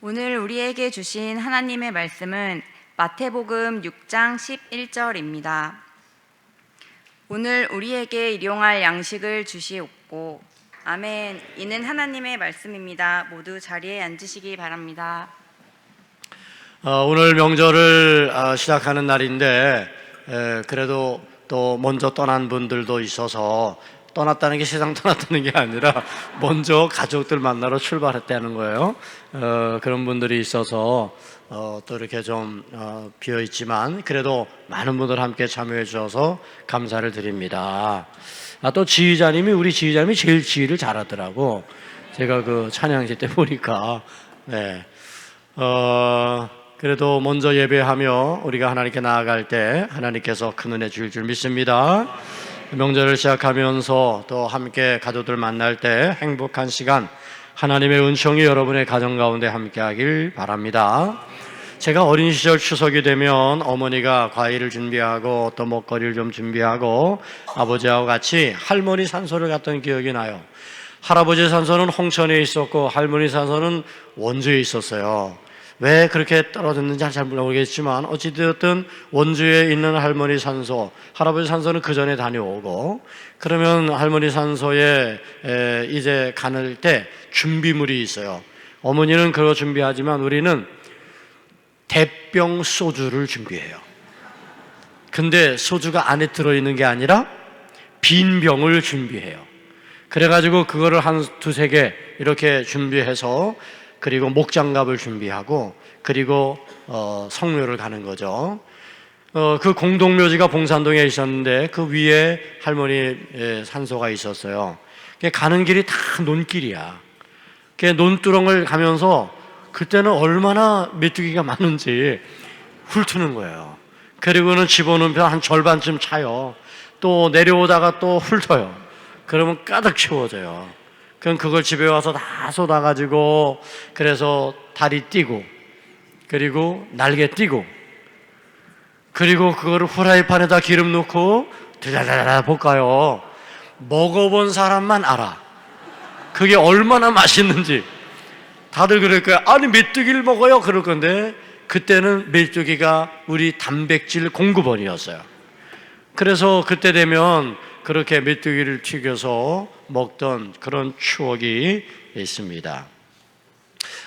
오늘 우리에게 주신 하나님의 말씀은 마태복음 6장 11절입니다. 오늘 우리에게 일용할 양식을 주시옵고. 아멘. 이는 하나님의 말씀입니다. 모두 자리에 앉으시기 바랍니다. 오늘 명절을 시작하는 날인데 그래도 또 먼저 떠난 분들도 있어서, 떠났다는 게 세상 떠났다는 게 아니라 먼저 가족들 만나러 출발했다는 거예요. 그런 분들이 있어서 또 이렇게 좀 비어 있지만 그래도 많은 분들 함께 참여해 주셔서 감사를 드립니다. 또 지휘자님이, 우리 지휘자님이 제일 지휘를 잘하더라고. 제가 그 찬양지 때 보니까. 그래도 먼저 예배하며 우리가 하나님께 나아갈 때 하나님께서 큰 은혜 주실 줄 믿습니다. 명절을 시작하면서 또 함께 가족들 만날 때 행복한 시간, 하나님의 은총이 여러분의 가정 가운데 함께 하길 바랍니다. 제가 어린 시절 추석이 되면 어머니가 과일을 준비하고 또 먹거리를 좀 준비하고 아버지하고 같이 할머니 산소를 갔던 기억이 나요. 할아버지 산소는 홍천에 있었고 할머니 산소는 원주에 있었어요. 왜 그렇게 떨어졌는지 잘 모르겠지만 어찌되었든 원주에 있는 할머니 산소, 할아버지 산소는 그 전에 다녀오고, 그러면 할머니 산소에 이제 가는 때 준비물이 있어요. 어머니는 그거 준비하지만 우리는 대병 소주를 준비해요. 근데 소주가 안에 들어있는 게 아니라 빈 병을 준비해요. 그래가지고 그거를 한 두세 개 이렇게 준비해서, 그리고 목장갑을 준비하고, 그리고 성묘를 가는 거죠. 그 공동묘지가 봉산동에 있었는데 그 위에 할머니 산소가 있었어요. 가는 길이 다 논길이야. 논두렁을 가면서 그때는 얼마나 메뚜기가 많은지 훑는 거예요. 그리고는 집어넣으면 한 절반쯤 차요. 또 내려오다가 또 훑어요. 그러면 가득 채워져요. 그럼 그걸 집에 와서 다 쏟아가지고, 그래서 다리 띄고, 그리고 날개 띄고, 그리고 그거를 후라이팬에다 기름 넣고 들라라라 볶아요. 먹어본 사람만 알아. 그게 얼마나 맛있는지. 다들 그럴 거야. 아니 메뚜기를 먹어요 그럴 건데, 그때는 메뚜기가 우리 단백질 공급원이었어요. 그래서 그때 되면 그렇게 메뚜기를 튀겨서 먹던 그런 추억이 있습니다.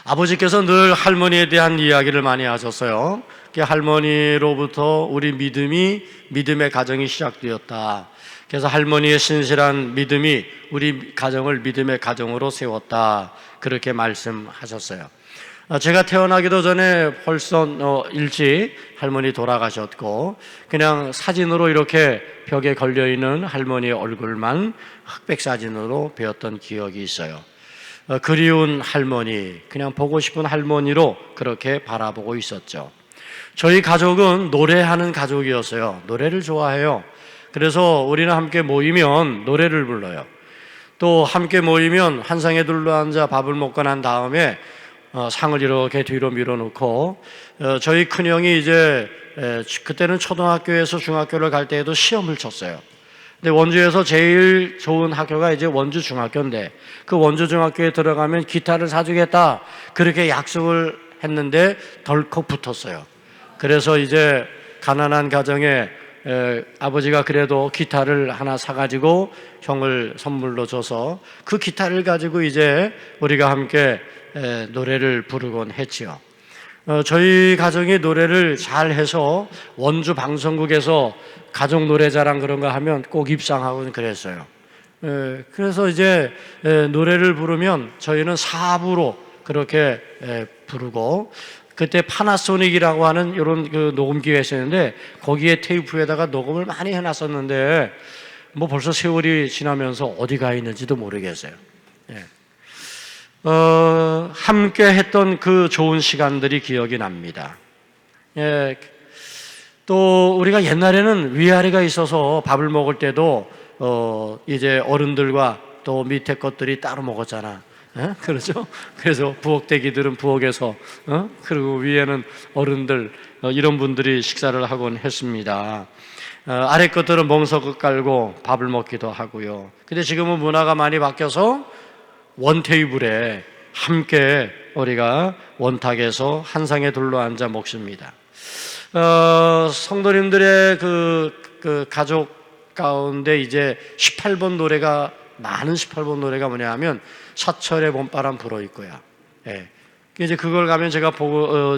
아버지께서 늘 할머니에 대한 이야기를 많이 하셨어요. 할머니로부터 우리 믿음의 가정이 시작되었다. 그래서 할머니의 신실한 믿음이 우리 가정을 믿음의 가정으로 세웠다. 그렇게 말씀하셨어요. 제가 태어나기도 전에 벌써 일찍 할머니 돌아가셨고, 그냥 사진으로 이렇게 벽에 걸려있는 할머니의 얼굴만 흑백 사진으로 배웠던 기억이 있어요. 그리운 할머니, 그냥 보고 싶은 할머니로 그렇게 바라보고 있었죠. 저희 가족은 노래하는 가족이었어요. 노래를 좋아해요. 그래서 우리는 함께 모이면 노래를 불러요. 또 함께 모이면 한 상에 둘러앉아 밥을 먹고 난 다음에 상을 이렇게 뒤로 밀어놓고, 저희 큰형이 이제 그때는 초등학교에서 중학교를 갈 때에도 시험을 쳤어요. 근데 원주에서 제일 좋은 학교가 이제 원주 중학교인데, 그 원주 중학교에 들어가면 기타를 사주겠다 그렇게 약속을 했는데 덜컥 붙었어요. 그래서 이제 가난한 가정에 아버지가 그래도 기타를 하나 사가지고 형을 선물로 줘서 그 기타를 가지고 이제 우리가 함께 노래를 부르곤 했지요. 저희 가정이 노래를 잘해서 원주 방송국에서 가족 노래자랑 그런 거 하면 꼭 입상하고 그랬어요. 그래서 이제 노래를 부르면 저희는 사부로 그렇게 부르고, 그때 파나소닉이라고 하는 이런 그 녹음기가 있었는데 거기에 테이프에다가 녹음을 많이 해놨었는데 뭐 벌써 세월이 지나면서 어디 가 있는지도 모르겠어요. 함께 했던 그 좋은 시간들이 기억이 납니다. 또 우리가 옛날에는 위아래가 있어서 밥을 먹을 때도 이제 어른들과 또 밑에 것들이 따로 먹었잖아. 그렇죠? 그래서 부엌대기들은 부엌에서, 그리고 위에는 어른들, 이런 분들이 식사를 하곤 했습니다. 아래 것들은 멍석을 깔고 밥을 먹기도 하고요. 근데 지금은 문화가 많이 바뀌어서 원 테이블에 함께 우리가 원탁에서 한 상에 둘러앉아 먹습니다. 성도님들의 그 가족 가운데 이제 18번 노래가, 많은 18번 노래가 뭐냐 하면 사철의 봄바람 불어 있고야. 예. 이제 그걸 가면 제가 보고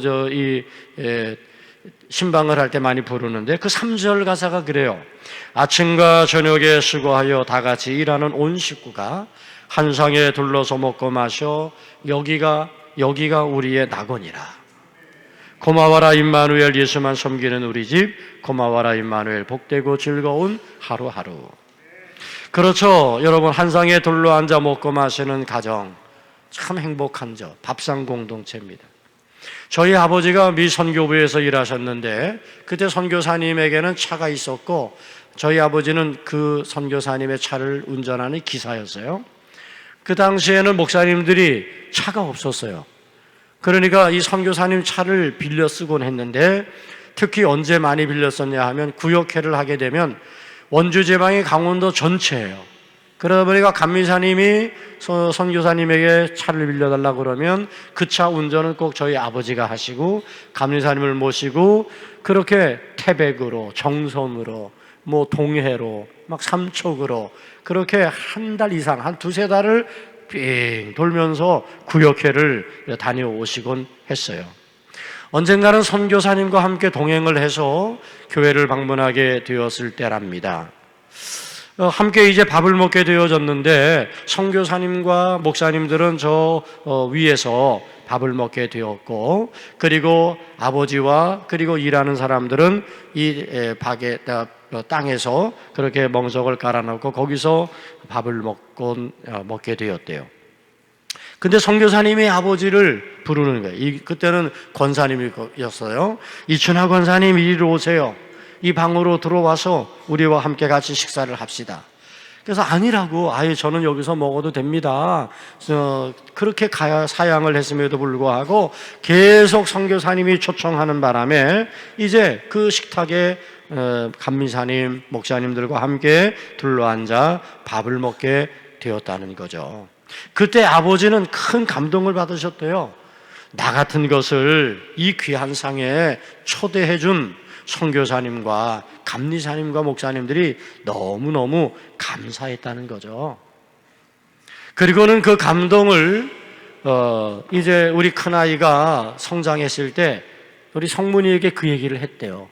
신방을 할 때 많이 부르는데 그 3절 가사가 그래요. 아침과 저녁에 수고하여 다 같이 일하는 온 식구가 한 상에 둘러서 먹고 마셔 여기가 우리의 낙원이라. 고마워라 임마누엘, 예수만 섬기는 우리 집. 고마워라 임마누엘, 복되고 즐거운 하루하루. 그렇죠. 여러분, 한 상에 둘러앉아 먹고 마시는 가정, 참 행복한 밥상 공동체입니다. 저희 아버지가 미 선교부에서 일하셨는데 그때 선교사님에게는 차가 있었고 저희 아버지는 그 선교사님의 차를 운전하는 기사였어요. 그 당시에는 목사님들이 차가 없었어요. 그러니까 이 선교사님 차를 빌려 쓰곤 했는데, 특히 언제 많이 빌렸었냐 하면 구역회를 하게 되면 원주 지방이 강원도 전체예요. 그러다 보니까 감리사님이 선교사님에게 차를 빌려달라고 그러면 그 차 운전은 꼭 저희 아버지가 하시고 감리사님을 모시고 그렇게 태백으로, 정선으로, 동해로, 삼척으로 그렇게 한 달 이상, 한 두세 달을 빙 돌면서 구역회를 다녀오시곤 했어요. 언젠가는 선교사님과 함께 동행을 해서 교회를 방문하게 되었을 때랍니다. 함께 이제 밥을 먹게 되어졌는데 선교사님과 목사님들은 저 위에서 밥을 먹게 되었고, 그리고 아버지와 그리고 일하는 사람들은 이 땅에서 그렇게 멍석을 깔아놓고 거기서 밥을 먹게 되었대요. 근데 선교사님이 아버지를 부르는 거예요. 그때는 권사님이었어요. 이춘하 권사님, 이리로 오세요. 이 방으로 들어와서 우리와 함께 같이 식사를 합시다. 그래서 아니라고, 아예 저는 여기서 먹어도 됩니다. 그렇게 사양을 했음에도 불구하고 계속 선교사님이 초청하는 바람에 이제 그 식탁에 감리사님, 목사님들과 함께 둘러앉아 밥을 먹게 되었다는 거죠. 그때 아버지는 큰 감동을 받으셨대요. 나 같은 것을 이 귀한 상에 초대해 준 선교사님과 감리사님과 목사님들이 너무너무 감사했다는 거죠. 그리고는 그 감동을 이제 우리 큰아이가 성장했을 때 우리 성문이에게 그 얘기를 했대요.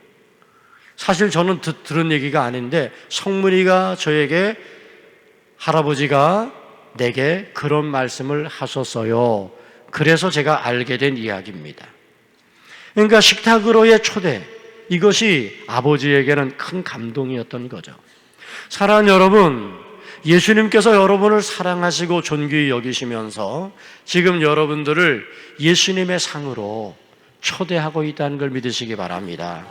사실 저는 들은 얘기가 아닌데 성문이가 저에게 할아버지가 내게 그런 말씀을 하셨어요. 그래서 제가 알게 된 이야기입니다. 그러니까 식탁으로의 초대, 이것이 아버지에게는 큰 감동이었던 거죠. 사랑하는 여러분, 예수님께서 여러분을 사랑하시고 존귀히 여기시면서 지금 여러분들을 예수님의 상으로 초대하고 있다는 걸 믿으시기 바랍니다.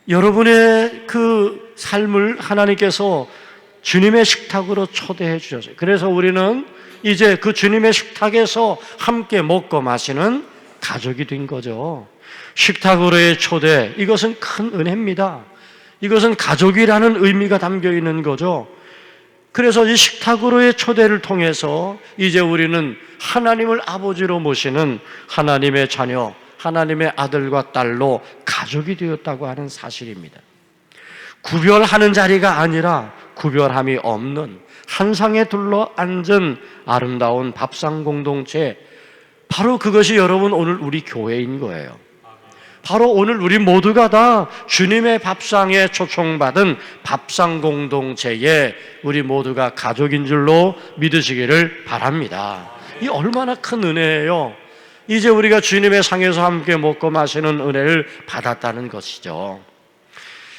여러분의 그 삶을 하나님께서 주님의 식탁으로 초대해 주셨어요. 그래서 우리는 이제 그 주님의 식탁에서 함께 먹고 마시는 가족이 된 거죠. 식탁으로의 초대, 이것은 큰 은혜입니다. 이것은 가족이라는 의미가 담겨 있는 거죠. 그래서 이 식탁으로의 초대를 통해서 이제 우리는 하나님을 아버지로 모시는 하나님의 자녀, 하나님의 아들과 딸로 가족이 되었다고 하는 사실입니다. 구별하는 자리가 아니라 구별함이 없는 한 상에 둘러앉은 아름다운 밥상 공동체, 바로 그것이 여러분 오늘 우리 교회인 거예요. 바로 오늘 우리 모두가 다 주님의 밥상에 초청받은 밥상 공동체에 우리 모두가 가족인 줄로 믿으시기를 바랍니다. 이 얼마나 큰 은혜예요. 이제 우리가 주님의 상에서 함께 먹고 마시는 은혜를 받았다는 것이죠.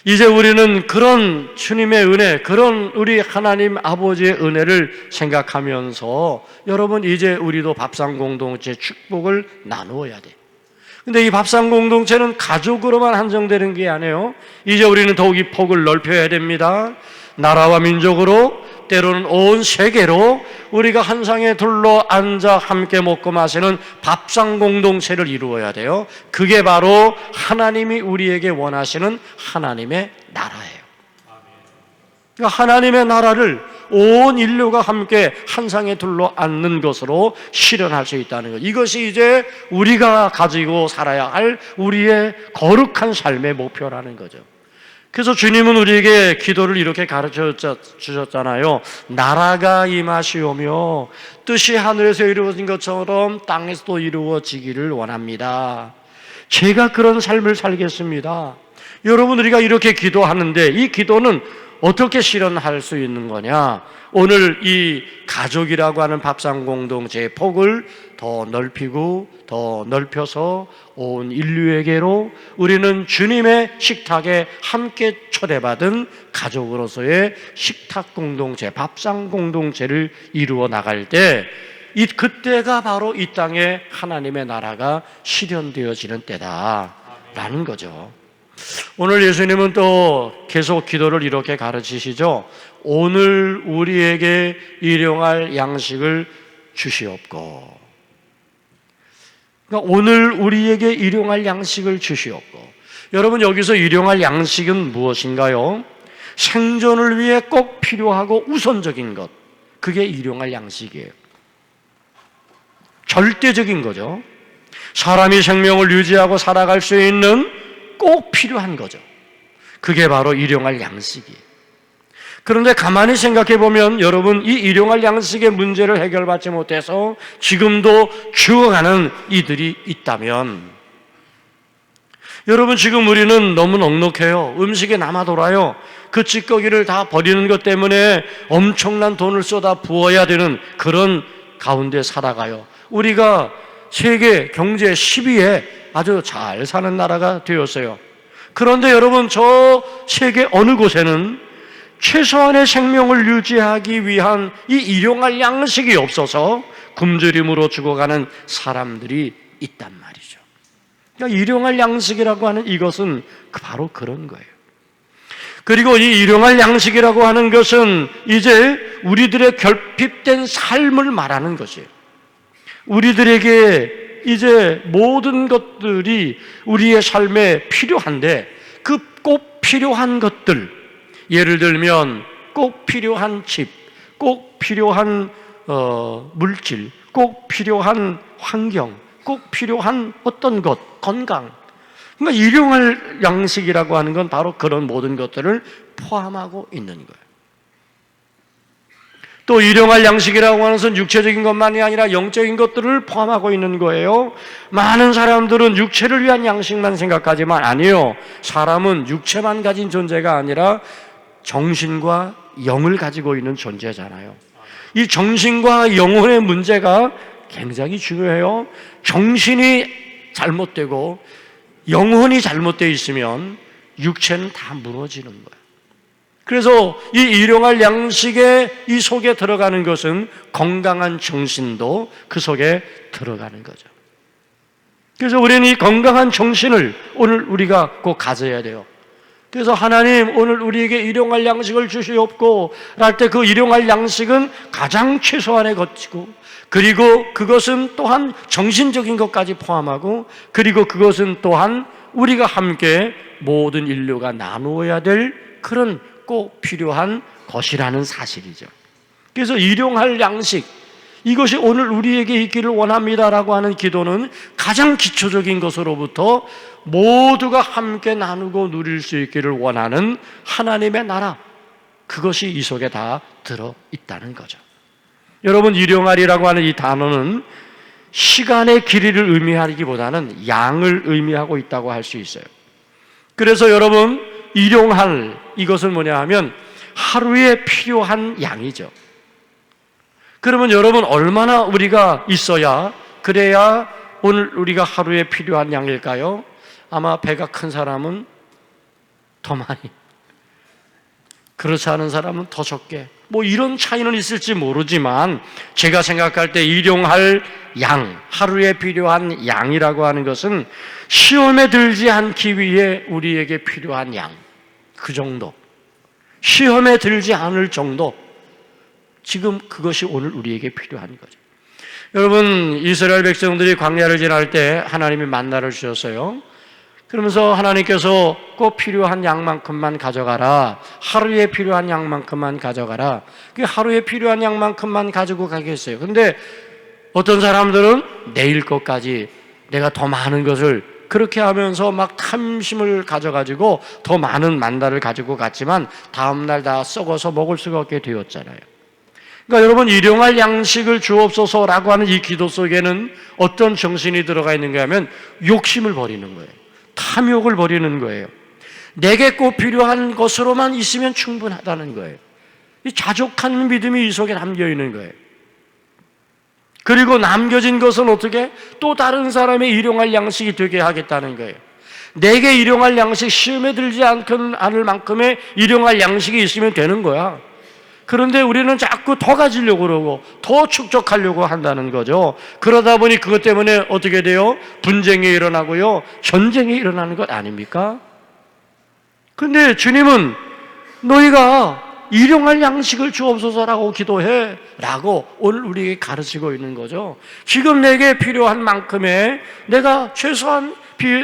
이제 우리는 그런 주님의 은혜, 그런 우리 하나님 아버지의 은혜를 생각하면서 여러분, 이제 우리도 밥상 공동체 축복을 나누어야 돼. 근데 이 밥상 공동체는 가족으로만 한정되는 게 아니에요. 이제 우리는 더욱이 폭을 넓혀야 됩니다. 나라와 민족으로, 때로는 온 세계로 우리가 한 상에 둘러앉아 함께 먹고 마시는 밥상 공동체를 이루어야 돼요. 그게 바로 하나님이 우리에게 원하시는 하나님의 나라예요. 그러니까 하나님의 나라를 온 인류가 함께 한 상에 둘러앉는 것으로 실현할 수 있다는 것. 이것이 이제 우리가 가지고 살아야 할 우리의 거룩한 삶의 목표라는 거죠. 그래서 주님은 우리에게 기도를 이렇게 가르쳐 주셨잖아요. 나라가 임하시오며 뜻이 하늘에서 이루어진 것처럼 땅에서도 이루어지기를 원합니다. 제가 그런 삶을 살겠습니다. 여러분, 우리가 이렇게 기도하는데 이 기도는 어떻게 실현할 수 있는 거냐? 오늘 이 가족이라고 하는 밥상 공동체의 폭을 더 넓히고 더 넓혀서 온 인류에게로 우리는 주님의 식탁에 함께 초대받은 가족으로서의 식탁 공동체, 밥상 공동체를 이루어 나갈 때 그때가 바로 이 땅에 하나님의 나라가 실현되어지는 때다라는 거죠. 오늘 예수님은 또 계속 기도를 이렇게 가르치시죠. 오늘 우리에게 일용할 양식을 주시옵고. 그러니까 오늘 우리에게 일용할 양식을 주시옵고. 여러분, 여기서 일용할 양식은 무엇인가요? 생존을 위해 꼭 필요하고 우선적인 것, 그게 일용할 양식이에요. 절대적인 거죠. 사람이 생명을 유지하고 살아갈 수 있는 꼭 필요한 거죠. 그게 바로 일용할 양식이에요. 그런데 가만히 생각해 보면 여러분, 이 일용할 양식의 문제를 해결받지 못해서 지금도 죽어가는 이들이 있다면, 여러분, 지금 우리는 너무 넉넉해요. 음식이 남아 돌아요. 그 찌꺼기를 다 버리는 것 때문에 엄청난 돈을 쏟아 부어야 되는 그런 가운데 살아가요. 우리가 세계 경제 10위에 아주 잘 사는 나라가 되었어요. 그런데 여러분, 저 세계 어느 곳에는 최소한의 생명을 유지하기 위한 이 일용할 양식이 없어서 굶주림으로 죽어가는 사람들이 있단 말이죠. 그러니까 일용할 양식이라고 하는 이것은 바로 그런 거예요. 그리고 이 일용할 양식이라고 하는 것은 이제 우리들의 결핍된 삶을 말하는 것이에요. 우리들에게 이제 모든 것들이 우리의 삶에 필요한데 그 꼭 필요한 것들, 예를 들면 꼭 필요한 집, 꼭 필요한 물질, 꼭 필요한 환경, 꼭 필요한 어떤 것, 건강, 그러니까 일용할 양식이라고 하는 건 바로 그런 모든 것들을 포함하고 있는 거예요. 또 일용할 양식이라고 하는 것은 육체적인 것만이 아니라 영적인 것들을 포함하고 있는 거예요. 많은 사람들은 육체를 위한 양식만 생각하지만 아니에요. 사람은 육체만 가진 존재가 아니라 정신과 영을 가지고 있는 존재잖아요. 이 정신과 영혼의 문제가 굉장히 중요해요. 정신이 잘못되고 영혼이 잘못되어 있으면 육체는 다 무너지는 거예요. 그래서 이 일용할 양식의 이 속에 들어가는 것은 건강한 정신도 그 속에 들어가는 거죠. 그래서 우리는 이 건강한 정신을 오늘 우리가 꼭 가져야 돼요. 그래서 하나님, 오늘 우리에게 일용할 양식을 주시옵고 할 때 그 일용할 양식은 가장 최소한의 것이고, 그리고 그것은 또한 정신적인 것까지 포함하고, 그리고 그것은 또한 우리가 함께 모든 인류가 나누어야 될 그런 꼭 필요한 것이라는 사실이죠. 그래서 일용할 양식, 이것이 오늘 우리에게 있기를 원합니다라고 하는 기도는 가장 기초적인 것으로부터 모두가 함께 나누고 누릴 수 있기를 원하는 하나님의 나라, 그것이 이 속에 다 들어있다는 거죠. 여러분, 일용할이라고 하는 이 단어는 시간의 길이를 의미하기보다는 양을 의미하고 있다고 할 수 있어요. 그래서 여러분, 일용할, 이것은 뭐냐 하면 하루에 필요한 양이죠. 그러면 여러분, 얼마나 우리가 있어야, 그래야 오늘 우리가 하루에 필요한 양일까요? 아마 배가 큰 사람은 더 많이, 그렇지 않은 사람은 더 적게, 뭐 이런 차이는 있을지 모르지만 제가 생각할 때 일용할 양, 하루에 필요한 양이라고 하는 것은 시험에 들지 않기 위해 우리에게 필요한 양, 그 정도, 시험에 들지 않을 정도, 지금 그것이 오늘 우리에게 필요한 거죠. 여러분, 이스라엘 백성들이 광야를 지날 때 하나님이 만나를 주셨어요. 그러면서 하나님께서 꼭 필요한 양만큼만 가져가라. 하루에 필요한 양만큼만 가져가라. 그 하루에 필요한 양만큼만 가지고 가겠어요. 근데 어떤 사람들은 내일 것까지 내가 더 많은 것을 그렇게 하면서 막 탐심을 가져가지고 더 많은 만다를 가지고 갔지만 다음날 다 썩어서 먹을 수가 없게 되었잖아요. 그러니까 여러분, 일용할 양식을 주옵소서라고 하는 이 기도 속에는 어떤 정신이 들어가 있는가 하면 욕심을 버리는 거예요. 탐욕을 버리는 거예요. 내게 꼭 필요한 것으로만 있으면 충분하다는 거예요. 이 자족한 믿음이 이 속에 담겨 있는 거예요. 그리고 남겨진 것은 어떻게? 또 다른 사람의 일용할 양식이 되게 하겠다는 거예요. 내게 일용할 양식, 시험에 들지 않을 만큼의 일용할 양식이 있으면 되는 거야. 그런데 우리는 자꾸 더 가지려고 그러고 더 축적하려고 한다는 거죠. 그러다 보니 그것 때문에 어떻게 돼요? 분쟁이 일어나고요, 전쟁이 일어나는 것 아닙니까? 근데 주님은 너희가 일용할 양식을 주옵소서라고 기도해 라고 오늘 우리에게 가르치고 있는 거죠. 지금 내게 필요한 만큼의, 내가 최소한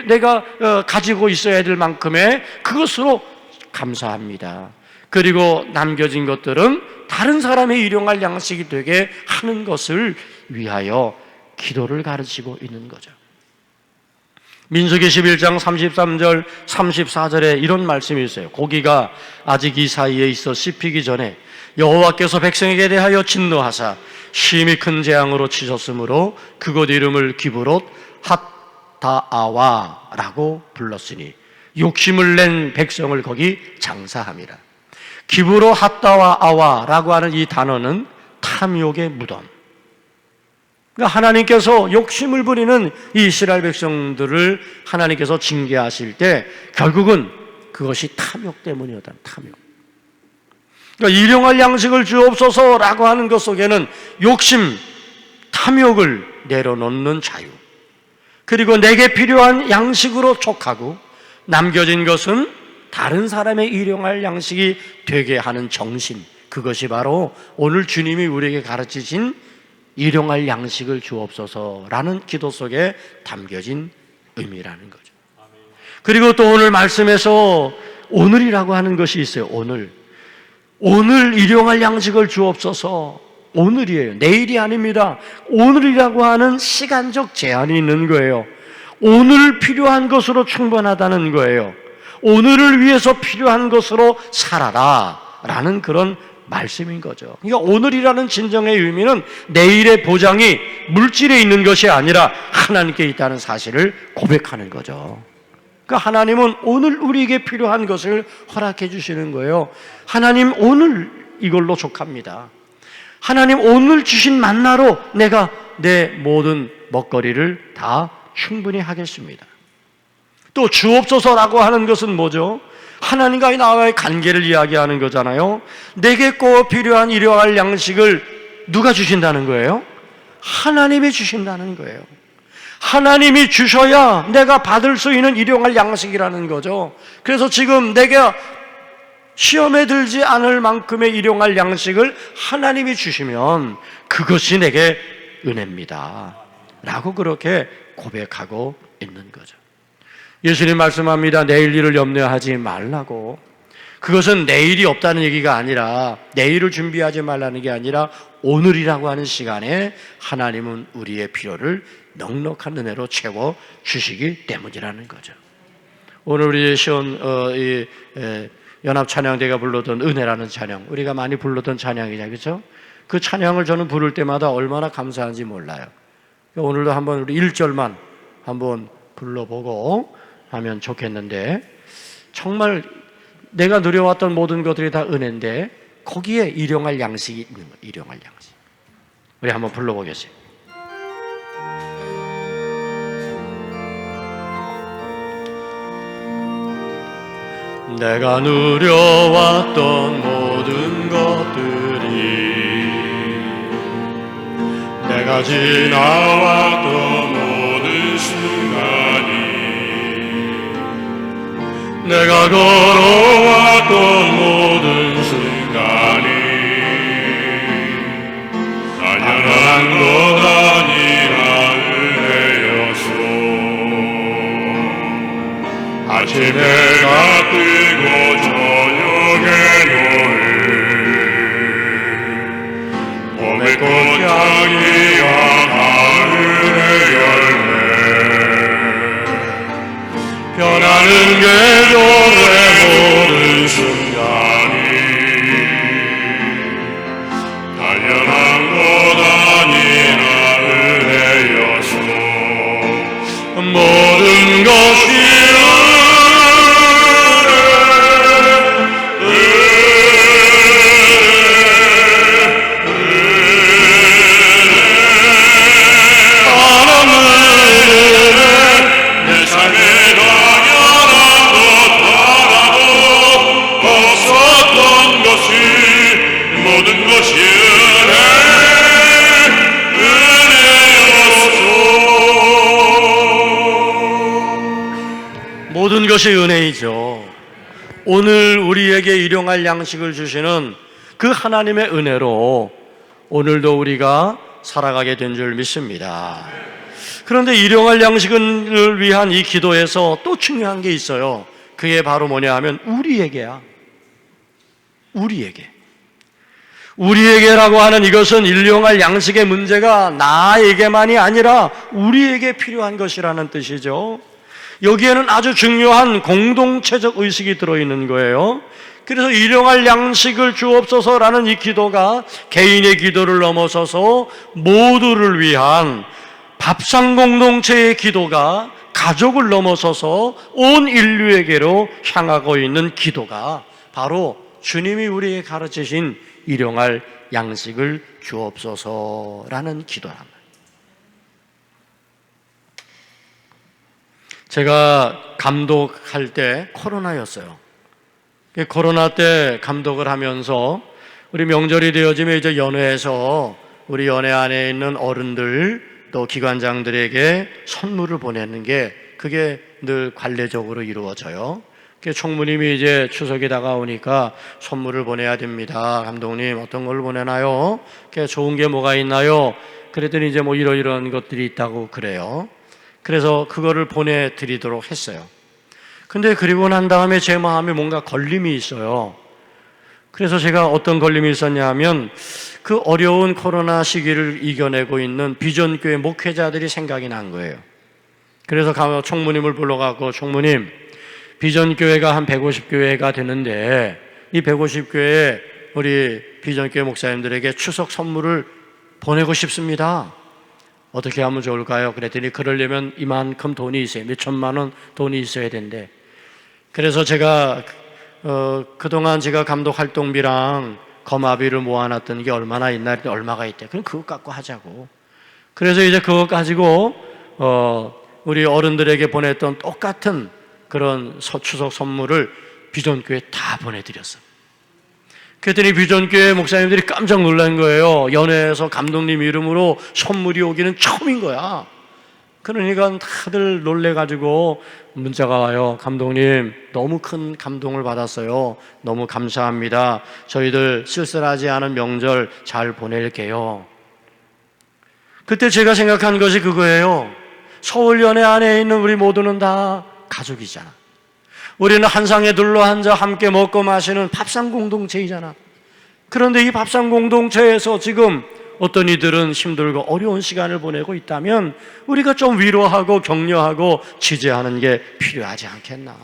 내가 가지고 있어야 될 만큼의 그것으로 감사합니다. 그리고 남겨진 것들은 다른 사람의 일용할 양식이 되게 하는 것을 위하여 기도를 가르치고 있는 거죠. 민수기 11장 33절 34절에 이런 말씀이 있어요. 고기가 아직 이 사이에 있어 씹히기 전에 여호와께서 백성에게 대하여 진노하사 심히 큰 재앙으로 치셨으므로 그곳 이름을 기브롯 핫다아와라고 불렀으니 욕심을 낸 백성을 거기 장사함이라. 기브로 핫다와 아와라고 하는 이 단어는 탐욕의 무덤. 그러니까 하나님께서 욕심을 부리는 이 이스라엘 백성들을 하나님께서 징계하실 때 결국은 그것이 탐욕 때문이었다. 탐욕. 그러니까 일용할 양식을 주옵소서라고 하는 것 속에는 욕심, 탐욕을 내려놓는 자유, 그리고 내게 필요한 양식으로 족하고 남겨진 것은 다른 사람의 일용할 양식이 되게 하는 정신, 그것이 바로 오늘 주님이 우리에게 가르치신 일용할 양식을 주옵소서라는 기도 속에 담겨진 의미라는 거죠. 그리고 또 오늘 말씀에서 오늘이라고 하는 것이 있어요. 오늘 일용할 양식을 주옵소서. 오늘이에요. 내일이 아닙니다. 오늘이라고 하는 시간적 제한이 있는 거예요. 오늘 필요한 것으로 충분하다는 거예요. 오늘을 위해서 필요한 것으로 살아라 라는 그런 말씀인 거죠. 그러니까 오늘이라는 진정의 의미는 내일의 보장이 물질에 있는 것이 아니라 하나님께 있다는 사실을 고백하는 거죠. 그러니까 하나님은 오늘 우리에게 필요한 것을 허락해 주시는 거예요. 하나님 오늘 이걸로 족합니다. 하나님 오늘 주신 만나로 내가 내 모든 먹거리를 다 충분히 하겠습니다. 또 주옵소서라고 하는 것은 뭐죠? 하나님과 나와의 관계를 이야기하는 거잖아요. 내게 꼭 필요한 일용할 양식을 누가 주신다는 거예요? 하나님이 주신다는 거예요. 하나님이 주셔야 내가 받을 수 있는 일용할 양식이라는 거죠. 그래서 지금 내가 시험에 들지 않을 만큼의 일용할 양식을 하나님이 주시면 그것이 내게 은혜입니다 라고 그렇게 고백하고 있는 거죠. 예수님 말씀합니다. 내일 일을 염려하지 말라고. 그것은 내일이 없다는 얘기가 아니라, 내일을 준비하지 말라는 게 아니라 오늘이라고 하는 시간에 하나님은 우리의 필요를 넉넉한 은혜로 채워 주시기 때문이라는 거죠. 오늘 우리 연합 찬양대가 불렀던 은혜라는 찬양, 우리가 많이 불렀던 찬양이냐, 그렇죠? 그 찬양을 저는 부를 때마다 얼마나 감사한지 몰라요. 오늘도 한번 우리 1절만 한번 불러보고 하면 좋겠는데, 정말 내가 누려왔던 모든 것들이 다 은혜인데 거기에 일용할 양식이 있는 거예요. 일용할 양식. 우리 한번 불러보겠어요. 내가 누려왔던 모든 것들이, 내가 지나왔던 모든 순간이, 내가 걸어왔던 모든 순간이 단연한 것 아니라 은혜였소. 계절의 모든 순간이 단련한 것 아니나 은혜여서 모든 것이 내 삶에 당연한 것 하나도 없었던 것이 모든 것이 은혜였소. 모든 것이 은혜이죠. 오늘 우리에게 일용할 양식을 주시는 그 하나님의 은혜로 오늘도 우리가 살아가게 된 줄 믿습니다. 그런데 일용할 양식을 위한 이 기도에서 또 중요한 게 있어요. 그게 바로 뭐냐 하면 우리에게야. 우리에게라고 하는 이것은 일용할 양식의 문제가 나에게만이 아니라 우리에게 필요한 것이라는 뜻이죠. 여기에는 아주 중요한 공동체적 의식이 들어있는 거예요. 그래서 일용할 양식을 주옵소서라는 이 기도가 개인의 기도를 넘어서서 모두를 위한 밥상 공동체의 기도가 가족을 넘어서서 온 인류에게로 향하고 있는 기도가 바로 주님이 우리에게 가르치신 일용할 양식을 주옵소서라는 기도랍니다. 제가 감독할 때 코로나였어요. 코로나 때 감독을 하면서 우리 명절이 되어지면 이제 연회에서 우리 연회 안에 있는 어른들 또 기관장들에게 선물을 보내는 게 그게 늘 관례적으로 이루어져요. 총무님이 이제 추석이 다가오니까 선물을 보내야 됩니다. 감독님 어떤 걸 보내나요? 좋은 게 뭐가 있나요? 그랬더니 이제 뭐 이러이러한 것들이 있다고 그래요. 그래서 그거를 보내드리도록 했어요. 근데 그리고 난 다음에 제 마음에 뭔가 걸림이 있어요. 그래서 제가 어떤 걸림이 있었냐 하면 그 어려운 코로나 시기를 이겨내고 있는 비전교회 목회자들이 생각이 난 거예요. 그래서 총무님을 불러갖고 총무님, 비전교회가 한 150교회가 되는데 이 150교회에 우리 비전교회 목사님들에게 추석 선물을 보내고 싶습니다. 어떻게 하면 좋을까요? 그랬더니 그러려면 이만큼 돈이 있어요. 몇 천만 원 돈이 있어야 된대. 그래서 제가 그동안 제가 감독 활동비랑 거마비를 모아놨던 게 얼마나 있나 했더니 얼마가 있대. 그럼 그것 갖고 하자고. 그래서 이제 그것 가지고 우리 어른들에게 보냈던 똑같은 그런 추석 선물을 비전교회에 다 보내드렸어. 그랬더니 비전교회 목사님들이 깜짝 놀란 거예요. 연회에서 감독님 이름으로 선물이 오기는 처음인 거야. 그러니까 다들 놀래가지고 문자가 와요. 감독님 너무 큰 감동을 받았어요. 너무 감사합니다. 저희들 쓸쓸하지 않은 명절 잘 보낼게요. 그때 제가 생각한 것이 그거예요. 서울연회 안에 있는 우리 모두는 다 가족이잖아. 우리는 한 상에 둘러앉아 함께 먹고 마시는 밥상 공동체이잖아. 그런데 이 밥상 공동체에서 지금 어떤 이들은 힘들고 어려운 시간을 보내고 있다면 우리가 좀 위로하고 격려하고 지지하는 게 필요하지 않겠나.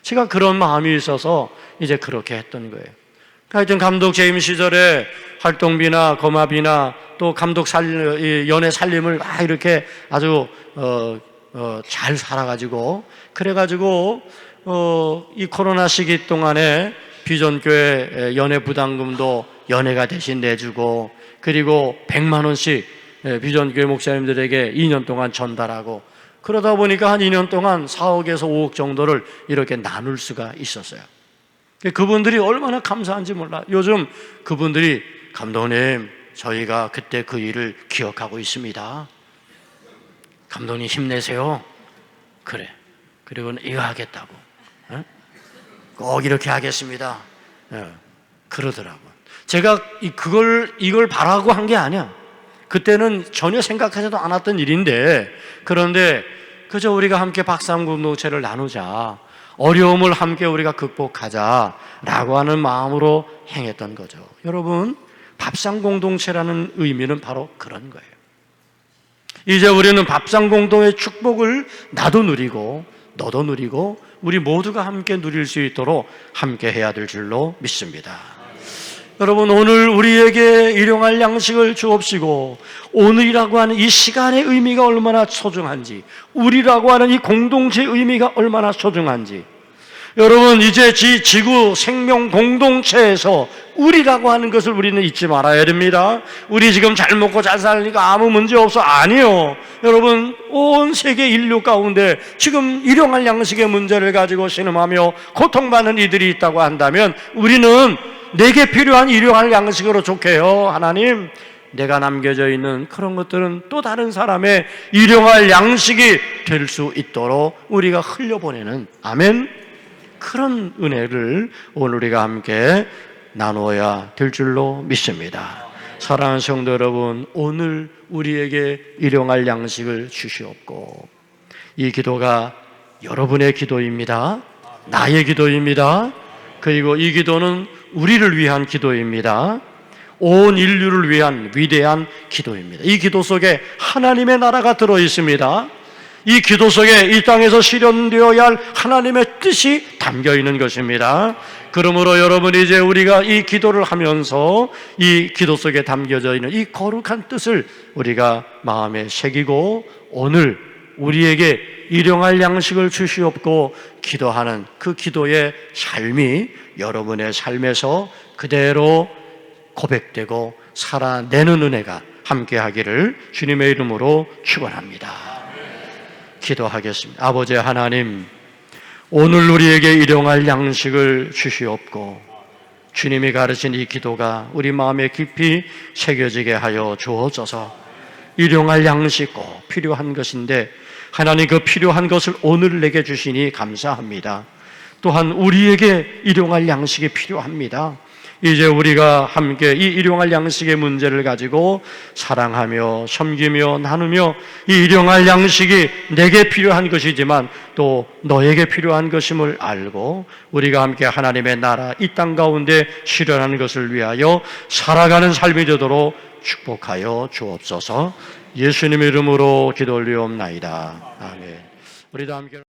제가 그런 마음이 있어서 이제 그렇게 했던 거예요. 하여튼 감독 재임 시절에 활동비나 거마비나 또 감독 연애 살림을 막 이렇게 아주 잘 살아가지고 그래가지고 이 코로나 시기 동안에 비전교회 연회 부담금도 연회가 대신 내주고 그리고 100만 원씩 비전교회 목사님들에게 2년 동안 전달하고 그러다 보니까 한 2년 동안 4억에서 5억 정도를 이렇게 나눌 수가 있었어요. 그분들이 얼마나 감사한지 몰라. 요즘 그분들이 감독님 저희가 그때 그 일을 기억하고 있습니다. 감독님 힘내세요. 그래. 그리고는 이거 하겠다고. 꼭 이렇게 하겠습니다. 그러더라고요. 제가 이걸 바라고 한 게 아니야. 그때는 전혀 생각하지도 않았던 일인데 그런데 그저 우리가 함께 밥상 공동체를 나누자. 어려움을 함께 우리가 극복하자라고 하는 마음으로 행했던 거죠. 여러분, 밥상 공동체라는 의미는 바로 그런 거예요. 이제 우리는 밥상 공동의 축복을 나도 누리고 너도 누리고 우리 모두가 함께 누릴 수 있도록 함께 해야 될 줄로 믿습니다. 여러분, 오늘 우리에게 일용할 양식을 주옵시고 오늘이라고 하는 이 시간의 의미가 얼마나 소중한지, 우리라고 하는 이 공동체의 의미가 얼마나 소중한지, 여러분, 이제 지구 생명 공동체에서 우리라고 하는 것을 우리는 잊지 말아야 됩니다. 우리 지금 잘 먹고 잘 살니까 아무 문제 없어. 아니요. 여러분, 온 세계 인류 가운데 지금 일용할 양식의 문제를 가지고 신음하며 고통받는 이들이 있다고 한다면 우리는 내게 필요한 일용할 양식으로 족해요. 하나님, 내가 남겨져 있는 그런 것들은 또 다른 사람의 일용할 양식이 될 수 있도록 우리가 흘려보내는, 아멘, 그런 은혜를 오늘 우리가 함께 나누어야 될 줄로 믿습니다. 사랑하는 성도 여러분, 오늘 우리에게 일용할 양식을 주시옵고, 이 기도가 여러분의 기도입니다. 나의 기도입니다. 그리고 이 기도는 우리를 위한 기도입니다. 온 인류를 위한 위대한 기도입니다. 이 기도 속에 하나님의 나라가 들어 있습니다. 이 기도 속에 이 땅에서 실현되어야 할 하나님의 뜻이 담겨 있는 것입니다. 그러므로 여러분, 이제 우리가 이 기도를 하면서 이 기도 속에 담겨져 있는 이 거룩한 뜻을 우리가 마음에 새기고 오늘 우리에게 일용할 양식을 주시옵고 기도하는 그 기도의 삶이 여러분의 삶에서 그대로 고백되고 살아내는 은혜가 함께하기를 주님의 이름으로 축원합니다. 기도하겠습니다. 아버지 하나님, 오늘 우리에게 일용할 양식을 주시옵고 주님이 가르친 이 기도가 우리 마음에 깊이 새겨지게 하여 주옵소서. 일용할 양식 꼭 필요한 것인데 하나님, 그 필요한 것을 오늘 내게 주시니 감사합니다. 또한 우리에게 일용할 양식이 필요합니다. 이제 우리가 함께 이 일용할 양식의 문제를 가지고 사랑하며 섬기며 나누며 이 일용할 양식이 내게 필요한 것이지만 또 너에게 필요한 것임을 알고 우리가 함께 하나님의 나라 이 땅 가운데 실현하는 것을 위하여 살아가는 삶이 되도록 축복하여 주옵소서. 예수님의 이름으로 기도 올리옵나이다. 아멘. 우리도 함께